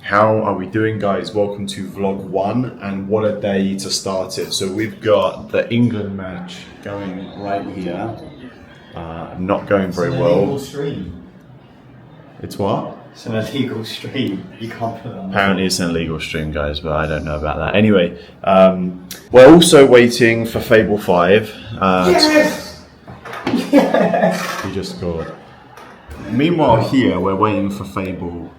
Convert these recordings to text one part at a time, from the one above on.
How are we doing, guys? Welcome to vlog 1, and what a day to start it. So we've got the England match going right here. Not going very well. It's an illegal stream. It's what? It's an illegal stream. You can't put that on. Apparently it's an illegal stream, guys, but I don't know about that. Anyway, we're also waiting for Fable 5. Yes! Yes! He just scored. Meanwhile here, we're waiting for Fable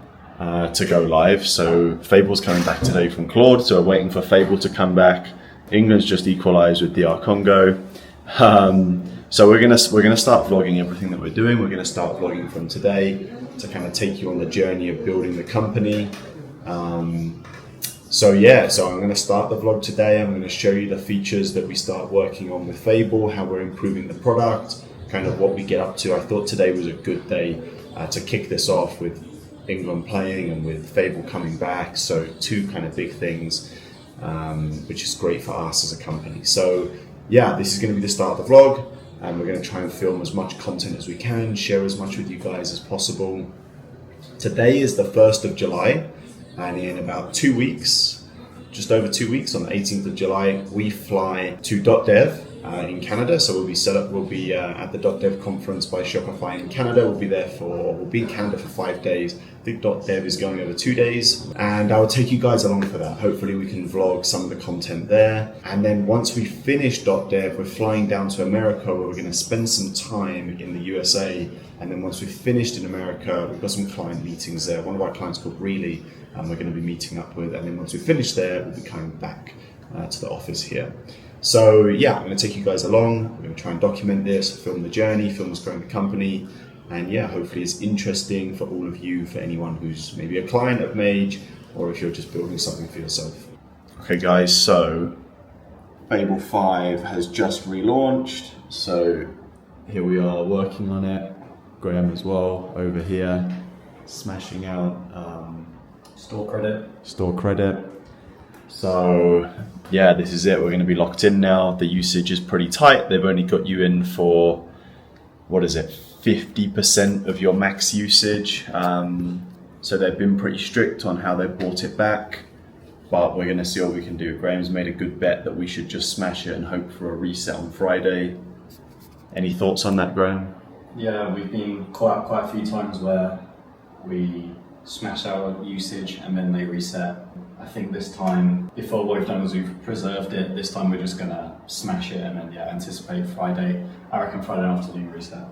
to go live. So Fable's coming back today from Claude, so we're waiting for Fable to come back. England's just equalised with DR Congo. So we're gonna start vlogging everything that we're doing. We're gonna start vlogging from today to kind of take you on the journey of building the company. So I'm gonna start the vlog today. I'm gonna show you the features that we start working on with Fable, how we're improving the product, kind of what we get up to. I thought today was a good day to kick this off with England playing and with Fable coming back. So two kind of big things, which is great for us as a company. So yeah, this is going to be the start of the vlog, and we're going to try and film as much content as we can, share as much with you guys as possible. Today is the 1st of July, and in about 2 weeks, just over 2 weeks, on the 18th of July, we fly to DotDev in Canada. So we'll be at the DotDev conference by Shopify in Canada. We'll be in Canada for 5 days. I think DotDev is going over 2 days, and I will take you guys along for that. Hopefully we can vlog some of the content there. And then once we finish DotDev, we're flying down to America, where we're going to spend some time in the USA. And then once we've finished in America, we've got some client meetings there. One of our clients called Really, we're going to be meeting up with. And then once we finish there, we'll be coming back to the office here. So yeah, I'm going to take you guys along. We're going to try and document this, film the journey, film us growing the company. And yeah, hopefully it's interesting for all of you, for anyone who's maybe a client of Mage, or if you're just building something for yourself. Okay guys, so Fable 5 has just relaunched. So here we are working on it. Graham as well over here, smashing out Store credit. So yeah, this is it. We're going to be locked in now. The usage is pretty tight. They've only got you in for, 50% of your max usage. So they've been pretty strict on how they've brought it back, but we're going to see what we can do. Graham's made a good bet that we should just smash it and hope for a reset on Friday. Any thoughts on that, Graham? Yeah, we've been quite a few times where we smash our usage and then they reset. I think this time, before what we've done is we've preserved it. This time we're just going to smash it and then anticipate Friday. I reckon Friday afternoon reset.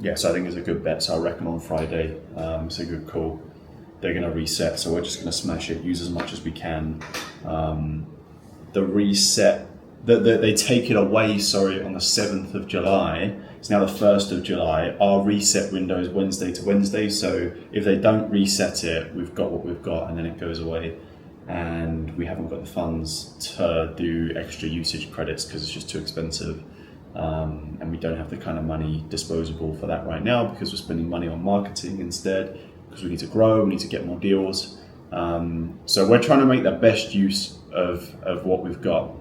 Yes, I think it's a good bet. So I reckon on Friday, it's a good call. They're going to reset, so we're just going to smash it, use as much as we can. The reset, they take it away, on the 7th of July. It's now the 1st of July. Our reset window is Wednesday to Wednesday, so if they don't reset it, we've got what we've got, and then it goes away. And we haven't got the funds to do extra usage credits because it's just too expensive. And we don't have the kind of money disposable for that right now, because we're spending money on marketing instead, because we need to grow, we need to get more deals. So we're trying to make the best use of what we've got.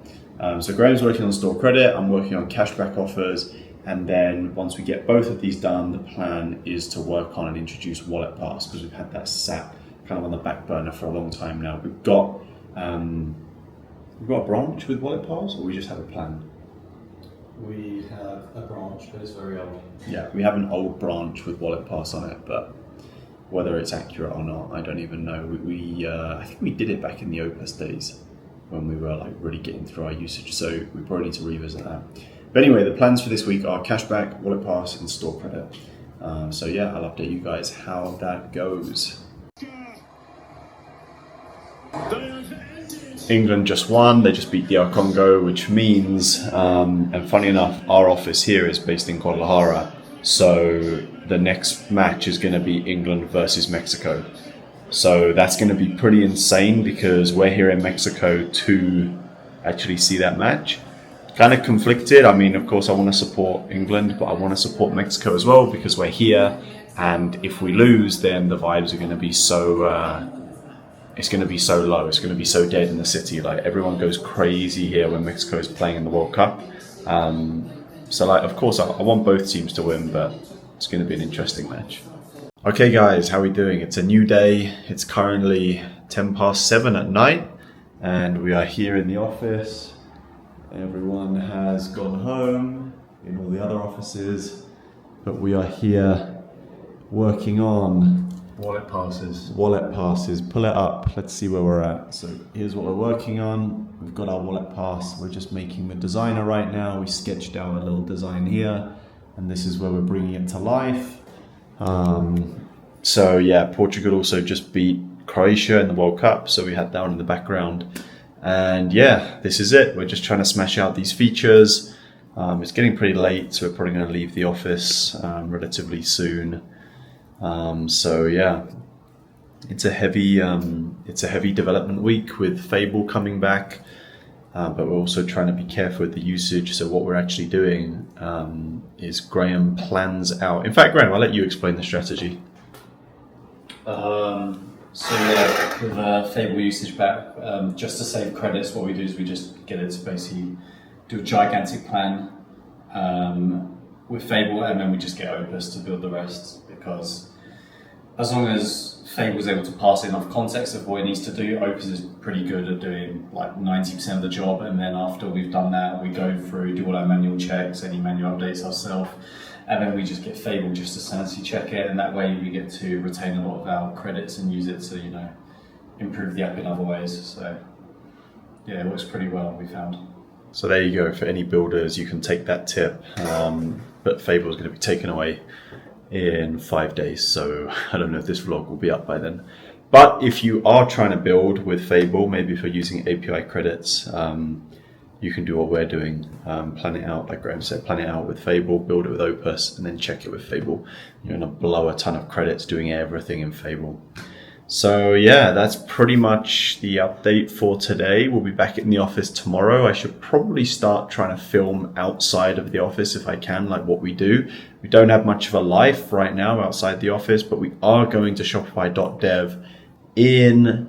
So Graham's working on store credit, I'm working on cashback offers, and then once we get both of these done, the plan is to work on and introduce Wallet Pass, because we've had that sat kind of on the back burner for a long time now. We've got a branch with Wallet Pass, or we just have a plan? We have a branch, but it's very old. Yeah, we have an old branch with Wallet Pass on it, but whether it's accurate or not, I don't even know. I think we did it back in the Opus days when we were really getting through our usage, so we probably need to revisit that. But anyway, the plans for this week are cashback, Wallet Pass, and store credit. So yeah, I'll update you guys how that goes. England just won. They just beat DR Congo, which means, and funny enough, our office here is based in Guadalajara. So the next match is going to be England versus Mexico. So that's going to be pretty insane, because we're here in Mexico to actually see that match. Kind of conflicted. I mean, of course, I want to support England, but I want to support Mexico as well, because we're here. And if we lose, then the vibes are going to be so... it's going to be so low. It's going to be so dead in the city. Everyone goes crazy here when Mexico is playing in the World Cup. So of course, I want both teams to win, but it's going to be an interesting match. Okay guys, how are we doing? It's a new day. It's currently 7:10 at night and we are here in the office. Everyone has gone home in all the other offices, but we are here working on Wallet passes. wallet passes. Pull it up, let's see where we're at. So here's what we're working on. We've got our wallet pass. We're just making the designer right now. We sketched out a little design here and this is where we're bringing it to life. So yeah, Portugal also just beat Croatia in the World Cup, so we had that one in the background. And yeah, this is it. We're just trying to smash out these features. It's getting pretty late, so we're probably going to leave the office relatively soon. So yeah, it's a heavy development week with Fable coming back, but we're also trying to be careful with the usage. So what we're actually doing is Graham plans out. In fact, Graham, I'll let you explain the strategy. So yeah, with Fable usage back, just to save credits, what we do is we just get it to basically do a gigantic plan with Fable, and then we just get Opus to build the rest, because as long as Fable's able to pass enough context of what it needs to do, Opus is pretty good at doing like 90% of the job, and then after we've done that, we go through, do all our manual checks, any manual updates ourselves, and then we just get Fable just to sanity check it, and that way we get to retain a lot of our credits and use it to, you know, improve the app in other ways. So yeah, it works pretty well, we found. So there you go, for any builders, you can take that tip, but Fable is going to be taken away in 5 days, so I don't know if this vlog will be up by then. But if you are trying to build with Fable, maybe if you're using API credits, you can do what we're doing, plan it out, like Graham said, plan it out with Fable, build it with Opus, and then check it with Fable. You're going to blow a ton of credits doing everything in Fable. So yeah, that's pretty much the update for today. We'll be back in the office tomorrow. I should probably start trying to film outside of the office if I can, like what we do. We don't have much of a life right now outside the office, but we are going to Shopify.dev in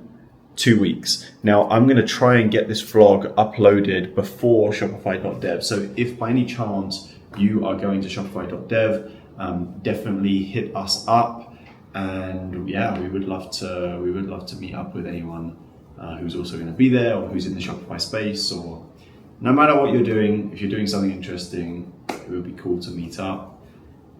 2 weeks. Now, I'm going to try and get this vlog uploaded before Shopify.dev. So if by any chance you are going to Shopify.dev, definitely hit us up. And yeah, we would love to meet up with anyone who's also going to be there, or who's in the Shopify space, or no matter what you're doing, if you're doing something interesting, it would be cool to meet up,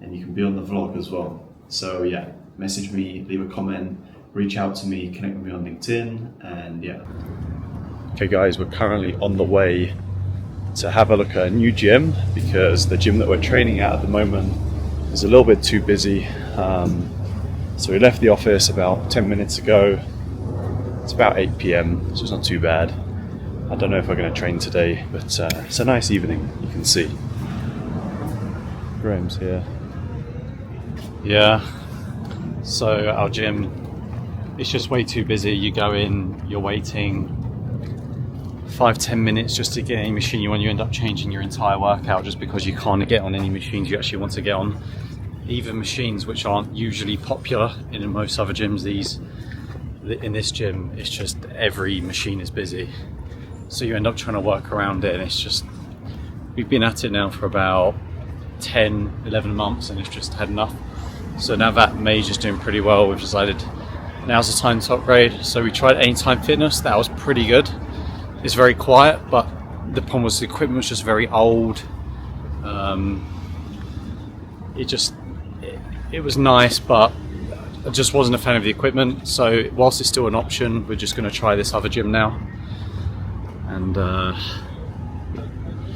and you can be on the vlog as well. So yeah, message me, leave a comment, reach out to me, connect with me on LinkedIn, and yeah. Okay guys, we're currently on the way to have a look at a new gym, because the gym that we're training at the moment is a little bit too busy. So we left the office about 10 minutes ago. It's about 8 PM, so it's not too bad. I don't know if we're going to train today, but it's a nice evening, you can see. Graham's here. Yeah, so our gym, it's just way too busy. You go in, you're waiting 5-10 minutes just to get any machine you want. You end up changing your entire workout just because you can't get on any machines you actually want to get on. Even machines which aren't usually popular in most other gyms, in this gym, it's just every machine is busy. So you end up trying to work around it, and it's just, we've been at it now for about 10-11 months and it's just had enough. So now that Mage is doing pretty well, we've decided now's the time to upgrade. So we tried Anytime Fitness, that was pretty good. It's very quiet, but the problem was the equipment was just very old. It was nice, but I just wasn't a fan of the equipment. So whilst it's still an option, we're just going to try this other gym now. And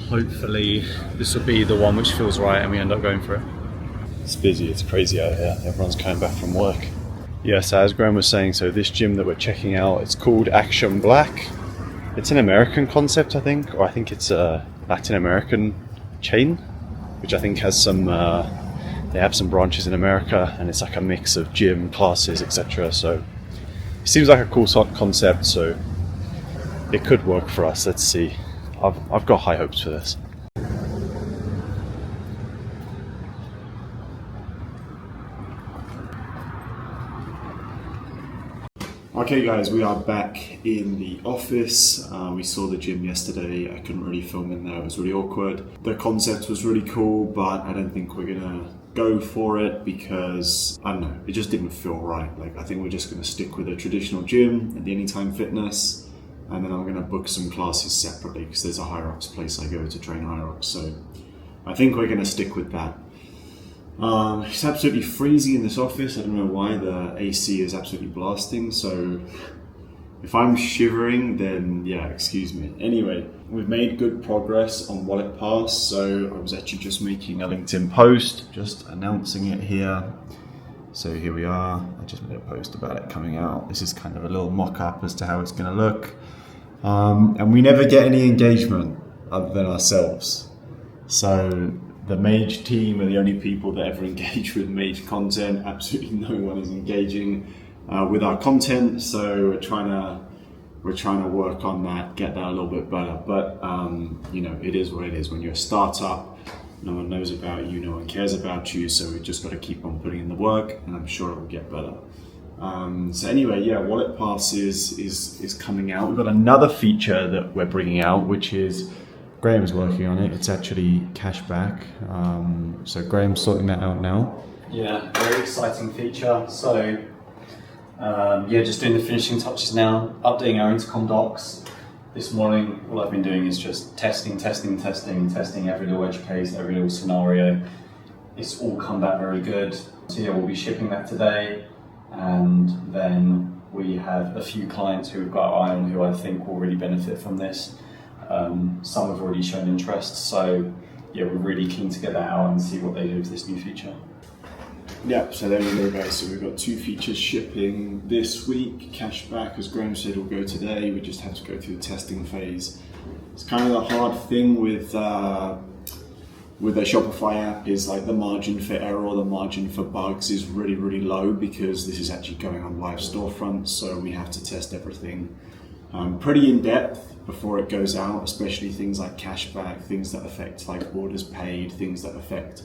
hopefully this will be the one which feels right and we end up going for it. It's busy, it's crazy out here. Everyone's coming back from work. Yes, as Graham was saying, so this gym that we're checking out, it's called Action Black. It's an American concept, I think, or I think it's a Latin American chain, which I think has some, they have some branches in America, and it's like a mix of gym, classes, etc. So it seems like a cool concept, so it could work for us. Let's see. I've got high hopes for this. Okay guys, we are back in the office. We saw the gym yesterday. I couldn't really film in there, it was really awkward. The concept was really cool, but I don't think we're gonna go for it because, I don't know, it just didn't feel right. Like, I think we're just going to stick with a traditional gym at the Anytime Fitness, and then I'm going to book some classes separately because there's a Hyrox place I go to train Hyrox. So I think we're going to stick with that. It's absolutely freezing in this office. I don't know why. The AC is absolutely blasting. So if I'm shivering, then yeah, excuse me. Anyway, we've made good progress on Wallet Pass. So I was actually just making a LinkedIn post, just announcing it here. So here we are. I just made a post about it coming out. This is kind of a little mock-up as to how it's going to look. And we never get any engagement other than ourselves. So the Mage team are the only people that ever engage with Mage content. Absolutely no one is engaging with our content. So we're trying to work on that, get that a little bit better. But you know, it is what it is. When you're a startup, no one knows about you, no one cares about you. So we've just got to keep on putting in the work, and I'm sure it will get better. So anyway, yeah, Wallet Pass is coming out. We've got another feature that we're bringing out, which is Graham's working on it. It's actually cashback. So Graham's sorting that out now. Yeah, very exciting feature. So yeah, just doing the finishing touches now, updating our intercom docs. This morning, all I've been doing is just testing every little edge case, every little scenario. It's all come back very good. So yeah, we'll be shipping that today. And then we have a few clients who we've got our eye on who I think will really benefit from this. Some have already shown interest, so yeah, we're really keen to get that out and see what they do with this new feature. Yeah, so there we go, guys. So we've got 2 features shipping this week. Cashback, as Graham said, will go today. We just have to go through the testing phase. It's kind of the hard thing with a Shopify app is like the margin for error or the margin for bugs is really, really low because this is actually going on live storefronts. So we have to test everything pretty in depth before it goes out, especially things like cashback, things that affect like orders paid, things that affect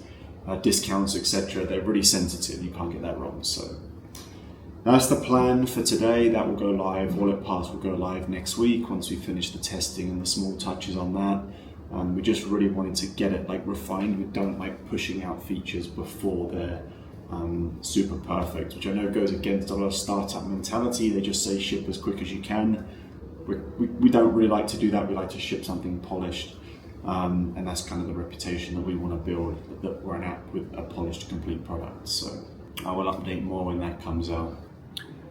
discounts, etc. They're really sensitive. You can't get that wrong. So that's the plan for today. That will go live. Wallet Pass will go live next week once we finish the testing and the small touches on that. We just really wanted to get it like refined. We don't like pushing out features before they're super perfect, which I know goes against a lot of startup mentality. They just say ship as quick as you can. We don't really like to do that. We like to ship something polished, and that's kind of the reputation that we want to build, that we're an app with a polished, complete product. So I will update more when that comes out.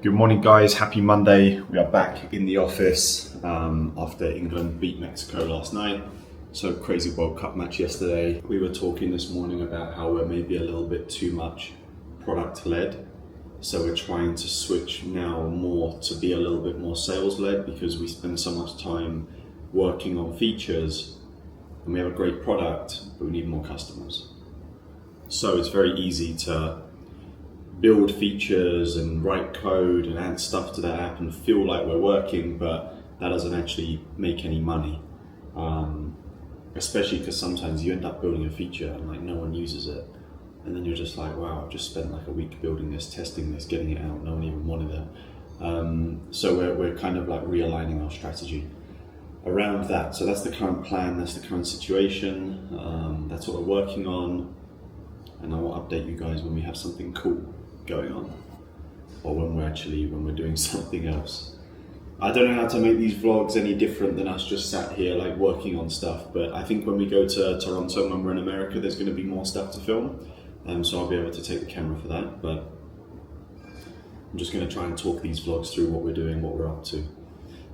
Good morning, guys. Happy Monday. We are back in the office after England beat Mexico last night. So crazy World Cup match yesterday. We were talking this morning about how we're maybe a little bit too much product led. So we're trying to switch now more to be a little bit more sales led because we spend so much time working on features and we have a great product, but we need more customers. So it's very easy to build features and write code and add stuff to that app and feel like we're working, but that doesn't actually make any money. Especially because sometimes you end up building a feature and like no one uses it. And then you're just like, wow, I've just spent like a week building this, testing this, getting it out, no one even wanted it. So we're kind of like realigning our strategy around that. So that's the current plan, that's the current situation, that's what we're working on. And I will update you guys when we have something cool going on, or when we're doing something else. I don't know how to make these vlogs any different than us just sat here like working on stuff, but I think when we go to Toronto, when we're in America, there's going to be more stuff to film, so I'll be able to take the camera for that, but I'm just going to try and talk these vlogs through what we're doing, what we're up to,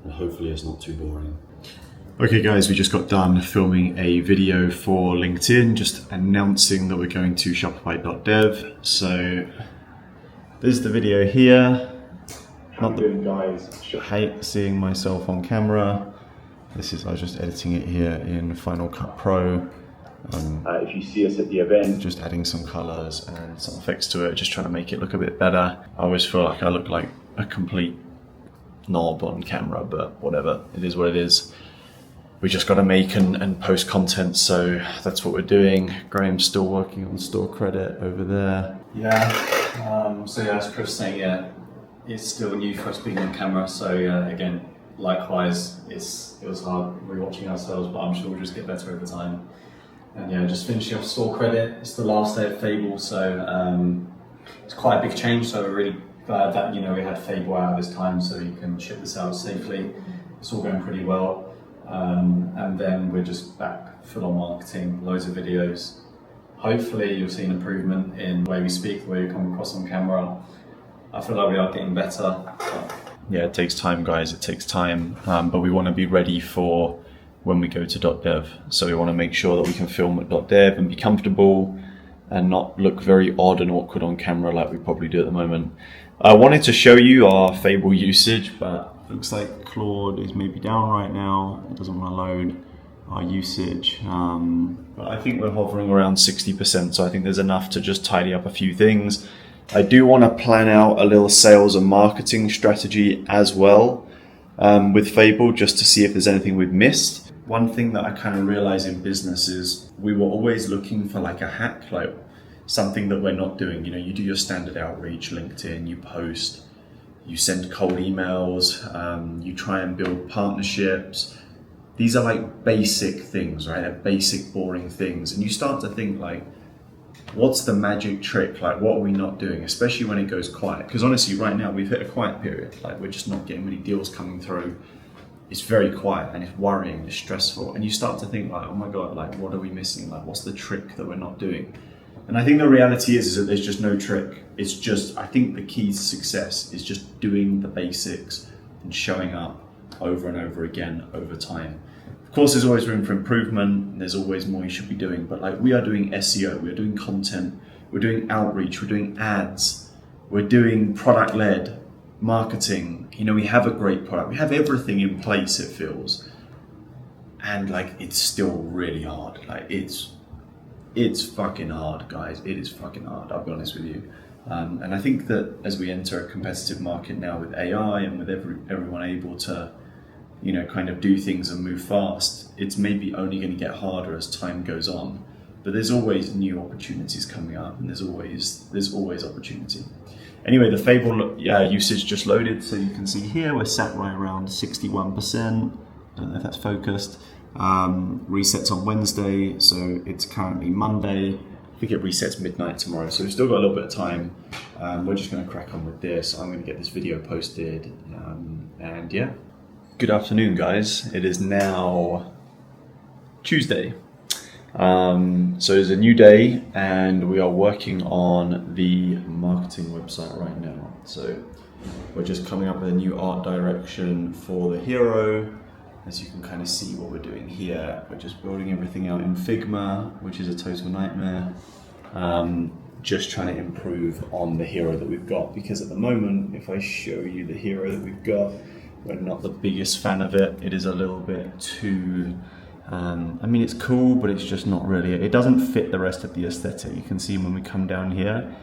and hopefully it's not too boring. Okay guys, we just got done filming a video for LinkedIn, just announcing that we're going to Shopify.dev. So there's the video here. Not good, guys. I hate seeing myself on camera. I was just editing it here in Final Cut Pro. If you see us at the event, just adding some colors and some effects to it, just trying to make it look a bit better. I always feel like I look like a complete knob on camera, but whatever, it is what it is. We just got to make and post content, so that's what we're doing. Graham's still working on store credit over there. Yeah, so yeah, as Chris was saying, yeah, it's still new for us being on camera, so again, likewise, it was hard rewatching ourselves, but I'm sure we'll just get better over time. And yeah, just finishing off store credit. It's the last day of Fable, so it's quite a big change. So we're really glad that we had Fable out at this time, so you can ship this out safely. It's all going pretty well, and then we're just back full on marketing, loads of videos. Hopefully, you'll see an improvement in the way we speak, the way we come across on camera. I feel like we are getting better. Yeah, it takes time, guys. It takes time, but we want to be ready for when we go to .dev. So we want to make sure that we can film at .dev and be comfortable and not look very odd and awkward on camera like we probably do at the moment. I wanted to show you our Fable usage, but looks like Claude is maybe down right now. It doesn't want to load our usage. But I think we're hovering around 60%, so I think there's enough to just tidy up a few things. I do want to plan out a little sales and marketing strategy as well with Fable, just to see if there's anything we've missed. One thing that I kind of realize in business is we were always looking for like a hack, like something that we're not doing. You do your standard outreach, LinkedIn, you post, you send cold emails, you try and build partnerships. These are like basic things, right? They're basic, boring things. And you start to think like, what's the magic trick? Like, what are we not doing? Especially when it goes quiet. Because honestly, right now we've hit a quiet period. Like, we're just not getting many deals coming through. It's very quiet and it's worrying, it's stressful. And you start to think like, oh my God, like, what are we missing? Like, what's the trick that we're not doing? And I think the reality is that there's just no trick. It's just, I think the key to success is just doing the basics and showing up over and over again over time. Of course, there's always room for improvement. There's always more you should be doing, but like we are doing SEO, we're doing content, we're doing outreach, we're doing ads, we're doing product-led marketing. We have a great product. We have everything in place, it feels. And like, it's still really hard. Like it's fucking hard, guys. It is fucking hard, I'll be honest with you. And I think that as we enter a competitive market now with AI and with everyone able to kind of do things and move fast, it's maybe only going to get harder as time goes on. But there's always new opportunities coming up, and there's always opportunity. Anyway, the Fable usage just loaded, so you can see here we're sat right around 61%. Don't know if that's focused. Resets on Wednesday, so it's currently Monday. I think it resets midnight tomorrow, so we've still got a little bit of time. We're just going to crack on with this. I'm going to get this video posted, and yeah. Good afternoon, guys. It is now Tuesday. So it's a new day and we are working on the marketing website right now. So we're just coming up with a new art direction for the hero. As you can kind of see what we're doing here, we're just building everything out in Figma, which is a total nightmare. Just trying to improve on the hero that we've got, because at the moment, if I show you the hero that we've got, we're not the biggest fan of it. It is a little bit too, it's cool, but it's just not really, it doesn't fit the rest of the aesthetic. You can see when we come down here,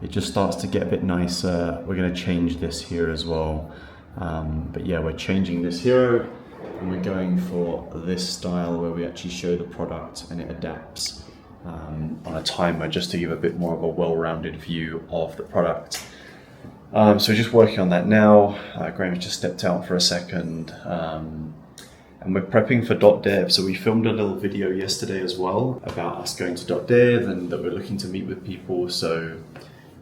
it just starts to get a bit nicer. We're going to change this here as well. But yeah, we're changing this hero and we're going for this style where we actually show the product and it adapts on a timer, just to give a bit more of a well-rounded view of the product. So we're just working on that now. Graham's just stepped out for a second. And we're prepping for .dev. So we filmed a little video yesterday as well about us going to .dev and that we're looking to meet with people. So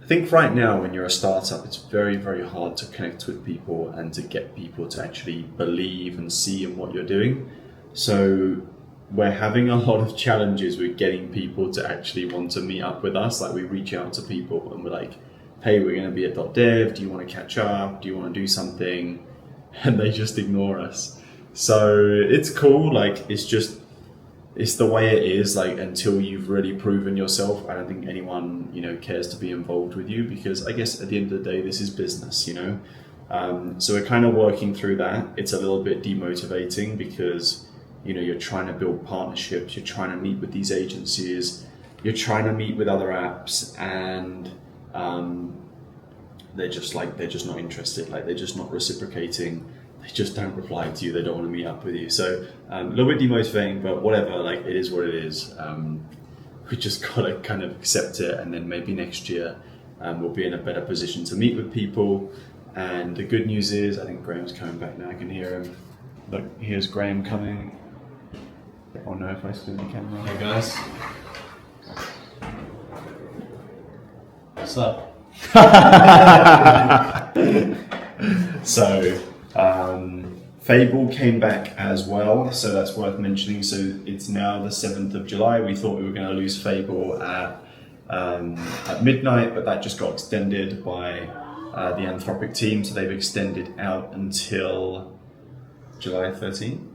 I think right now when you're a startup, it's very, very hard to connect with people and to get people to actually believe and see in what you're doing. So we're having a lot of challenges with getting people to actually want to meet up with us. Like, we reach out to people and we're like, hey, we're going to be at .dev. Do you want to catch up? Do you want to do something? And they just ignore us. So it's cool. Like, it's the way it is. Like, until you've really proven yourself, I don't think anyone, cares to be involved with you, because I guess at the end of the day, this is business, So we're kind of working through that. It's a little bit demotivating because, you're trying to build partnerships, you're trying to meet with these agencies, you're trying to meet with other apps, and they're just not interested. Like, they're just not reciprocating. They just don't reply to you. They don't want to meet up with you. So a little bit demotivating, but whatever. Like, it is what it is. We just gotta kind of accept it, and then maybe next year we'll be in a better position to meet with people. And the good news is, I think Graham's coming back now. I can hear him. Look, here's Graham coming. Oh no, if I spin the camera. Hey guys. What's up? So, Fable came back as well, so that's worth mentioning. So it's now the 7th of July. We thought we were going to lose Fable at midnight, but that just got extended by the Anthropic team, so they've extended out until July 13th?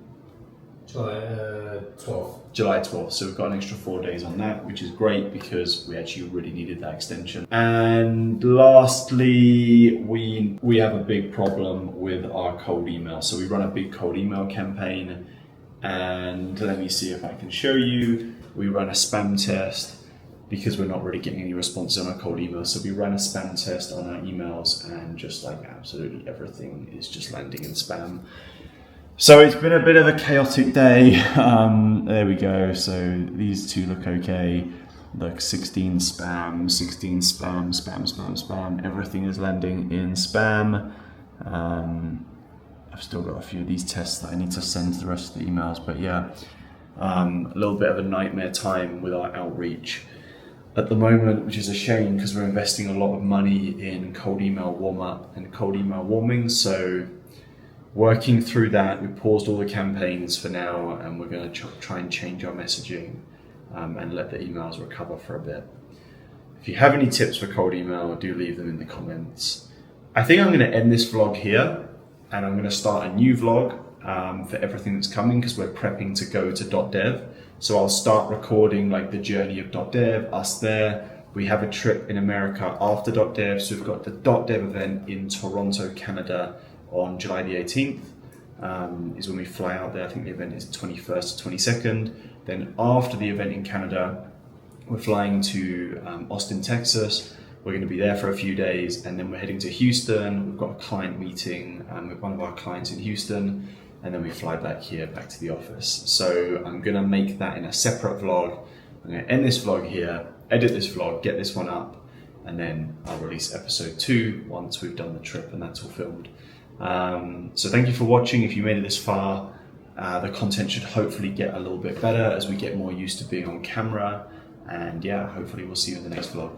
July 12th. July 12th, so we've got an extra 4 days on that, which is great because we actually really needed that extension. And lastly, we have a big problem with our cold email. So we run a big cold email campaign, and let me see if I can show you. We run a spam test because we're not really getting any responses on our cold emails. So we ran a spam test on our emails, and just like absolutely everything is just landing in spam. So it's been a bit of a chaotic day. There we go. So these two look okay. Look, 16 spam, 16 spam, spam, spam, spam. Everything is landing in spam. I've still got a few of these tests that I need to send to the rest of the emails. But yeah, a little bit of a nightmare time with our outreach at the moment, which is a shame because we're investing a lot of money in cold email warm up and cold email warming. So working through that, we paused all the campaigns for now, and we're going to try and change our messaging and let the emails recover for a bit. If you have any tips for cold email, do leave them in the comments. I think I'm going to end this vlog here, and I'm going to start a new vlog for everything that's coming because we're prepping to go to DotDev. So I'll start recording like the journey of DotDev, us there. We have a trip in America after DotDev, so we've got the DotDev event in Toronto, Canada, on July the 18th is when we fly out there. I think the event is 21st to 22nd. Then after the event in Canada, we're flying to Austin, Texas. We're going to be there for a few days, and then we're heading to Houston. We've got a client meeting with one of our clients in Houston, and then we fly back here, back to the office. So I'm going to make that in a separate vlog. I'm going to end this vlog here, edit this vlog, get this one up, and then I'll release episode 2 once we've done the trip and that's all filmed. So thank you for watching. If you made it this far, the content should hopefully get a little bit better as we get more used to being on camera. And yeah, hopefully we'll see you in the next vlog.